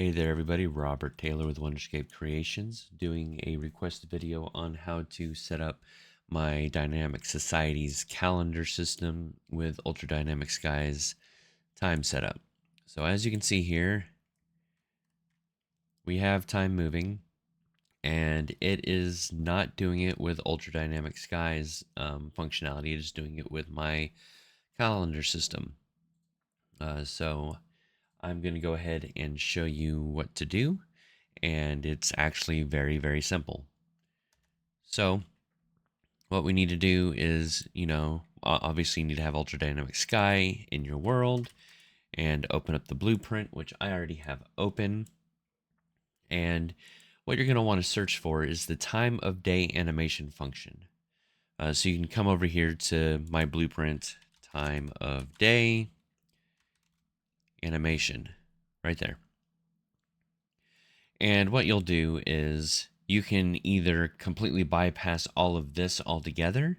Hey there everybody, Robert Taylor with Wonderscape Creations, doing a requested video on how to set up my Dynamic Society's calendar system with Ultra Dynamic Skies time setup. So as you can see here, we have time moving, and it is not doing it with Ultra Dynamic Skies functionality, it is doing it with my calendar system. So I'm going to go ahead and show you what to do, and it's actually very simple. So what we need to do is, obviously you need to have Ultra Dynamic Sky in your world and open up the blueprint, which I already have open. And what you're going to want to search for is the time of day animation function. So you can come over here to my blueprint, time of day animation, right there. And what you'll do is you can either completely bypass all of this altogether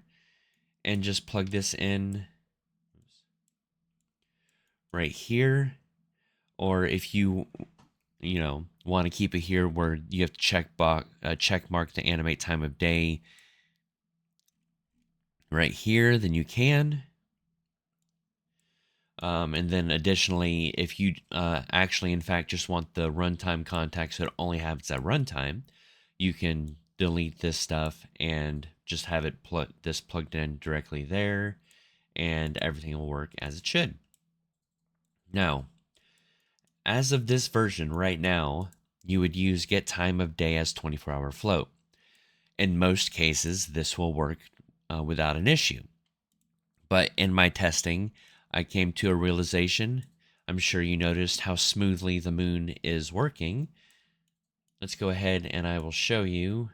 and just plug this in right here, or if you want to keep it here where you have to check mark to animate time of day right here, then you can. And then additionally, if you actually in fact just want the runtime context so it only happens at runtime, you can delete this stuff and just have it plugged in directly there, and everything will work as it should. Now, as of this version right now, you would use get time of day as 24-hour float. In most cases, this will work without an issue. But in my testing, I came to a realization. I'm sure you noticed how smoothly the moon is working. Let's go ahead and I will show you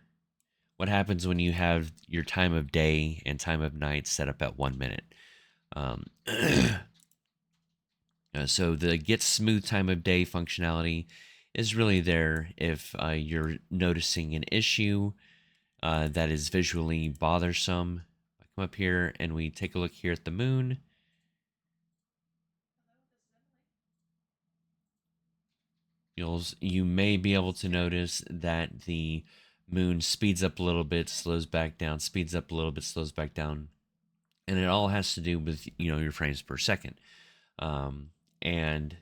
what happens when you have your time of day and time of night set up at 1 minute. Um, so the get smooth time of day functionality is really there if you're noticing an issue that is visually bothersome. I come up here and we take a look here at the moon. You may be able to notice that the moon speeds up a little bit, slows back down, speeds up a little bit, slows back down, and it all has to do with your frames per second. And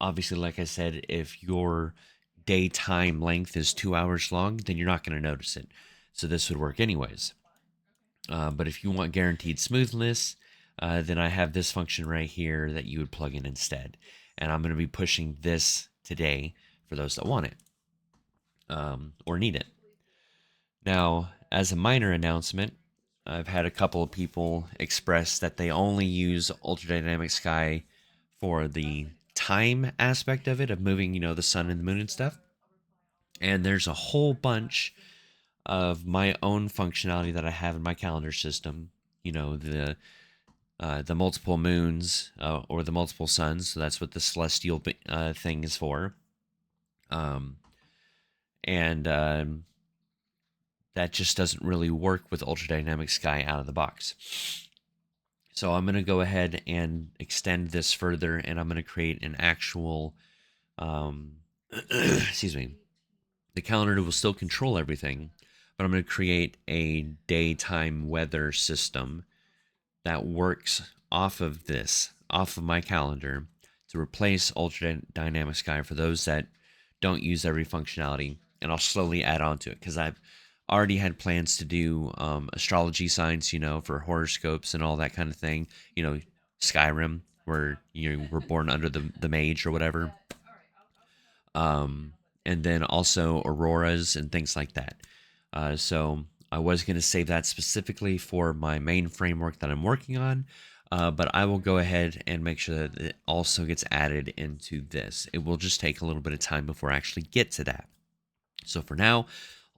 obviously, like I said, if your daytime length is 2 hours long, then you're not going to notice it. So this would work anyways. But if you want guaranteed smoothness, then I have this function right here that you would plug in instead. And I'm going to be pushing this today for those that want it or need it. Now, as a minor announcement, I've had a couple of people express that they only use Ultra Dynamic Sky for the time aspect of it, of moving, the sun and the moon and stuff. And there's a whole bunch of my own functionality that I have in my calendar system. The multiple moons or the multiple suns. So that's what the celestial thing is for. And that just doesn't really work with Ultra Dynamic Sky out of the box. So I'm going to go ahead and extend this further, and I'm going to create an actual, excuse me, the calendar will still control everything, but I'm going to create a daytime weather system that works off of my calendar, to replace Ultra Dynamic Sky for those that don't use every functionality. And I'll slowly add on to it because I've already had plans to do astrology signs, for horoscopes and all that kind of thing. Skyrim, where you were born under the mage or whatever. And then also auroras and things like that. So I was going to save that specifically for my main framework that I'm working on, but I will go ahead and make sure that it also gets added into this. It will just take a little bit of time before I actually get to that. So for now,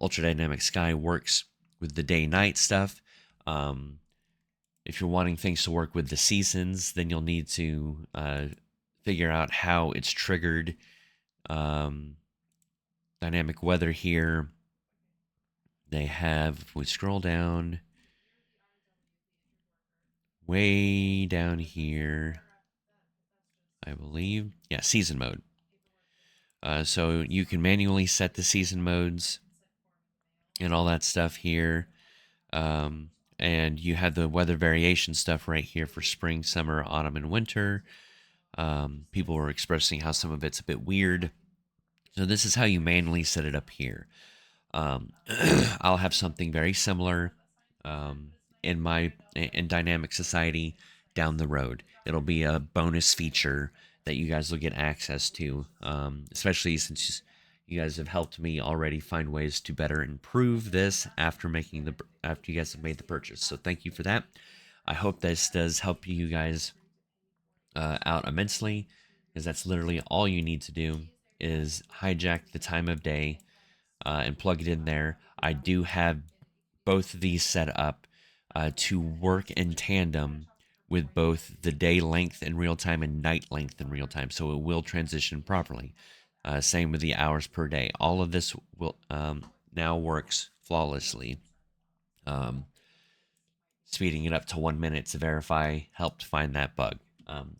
Ultra Dynamic Sky works with the day-night stuff. If you're wanting things to work with the seasons, then you'll need to figure out how it's triggered. Dynamic weather here. They have, if we scroll down, way down here, I believe, yeah, season mode. So you can manually set the season modes and all that stuff here. And you have the weather variation stuff right here for spring, summer, autumn, and winter. People were expressing how some of it's a bit weird. So this is how you manually set it up here. I'll have something very similar um, in Dynamic Society down the road. It'll be a bonus feature that you guys will get access to, especially since you guys have helped me already find ways to better improve this after you guys have made the purchase. So thank you for that. I hope this does help you guys out immensely, because that's literally all you need to do is hijack the time of day and plug it in there. I do have both of these set up to work in tandem with both the day length in real time and night length in real time, so it will transition properly. Same with the hours per day. All of this will now works flawlessly. Speeding it up to 1 minute to verify helped find that bug.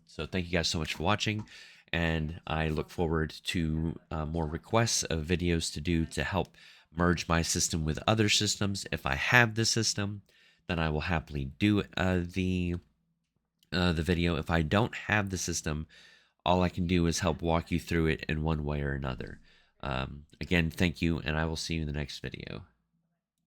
So thank you guys so much for watching, and I look forward to more requests of videos to do to help merge my system with other systems. If I have the system, then I will happily do the video. If I don't have the system, all I can do is help walk you through it in one way or another. Again, thank you, and I will see you in the next video.